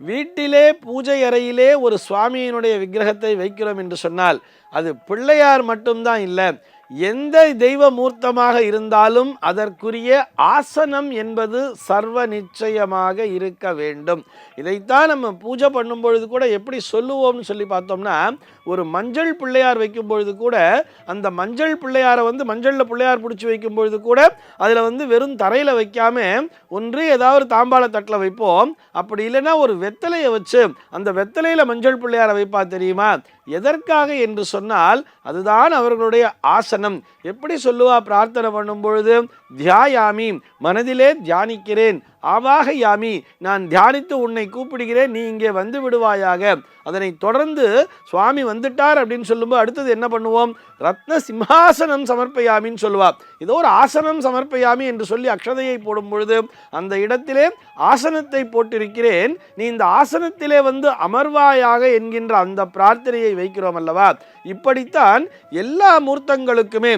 வீட்டிலே பூஜை அறையிலே ஒரு சுவாமியினுடைய விக்கிரகத்தை வைக்கிறோம் என்று சொன்னால் அது பிள்ளையார் மட்டும்தான் இல்லை, எந்த தெய்வ மூர்த்தமாக இருந்தாலும் அதற்குரிய ஆசனம் என்பது சர்வ நிச்சயமாக இருக்க வேண்டும். இதைத்தான் நம்ம பூஜை பண்ணும் பொழுது கூட எப்படி சொல்லுவோம்னு சொல்லி பார்த்தோம்னா, ஒரு மஞ்சள் பிள்ளையார் வைக்கும் பொழுது கூட அந்த மஞ்சள் பிள்ளையாரை மஞ்சளில் பிள்ளையார் பிடிச்சி வைக்கும் பொழுது கூட அதில் வெறும் தரையில் வைக்காம ஒன்று ஏதாவது தாம்பாள தட்டில் வைப்போம். அப்படி இல்லைன்னா ஒரு வெத்தலையை வச்சு அந்த வெத்தலையில் மஞ்சள் பிள்ளையாரை வைப்பா தெரியுமா? எதற்காக என்று சொன்னால் அதுதான் அவர்களுடைய ஆசனம். எப்படி சொல்லுவா பிரார்த்தனை பண்ணும் பொழுது? தியாயாமி, மனதிலே தியானிக்கிறேன், ஆவாக யாமி, நான் தியானித்து உன்னை கூப்பிடுகிறேன், நீ இங்கே வந்து விடுவாயாக. அதனை தொடர்ந்து சுவாமி வந்துட்டார் அப்படின்னு சொல்லும்போது அடுத்தது என்ன பண்ணுவோம்? ரத்ன சிம்ஹாசனம் சமர்ப்பயாமின்னு சொல்லுவா. ஏதோ ஒரு ஆசனம் சமர்ப்பயாமி என்று சொல்லி அக்ஷதையை போடும் பொழுது அந்த இடத்திலே ஆசனத்தை போட்டிருக்கிறேன், நீ இந்த ஆசனத்திலே அமர்வாயாக என்கின்ற அந்த பிரார்த்தனையை வைக்கிறோம் அல்லவா? இப்படித்தான் எல்லா மூர்த்தங்களுக்குமே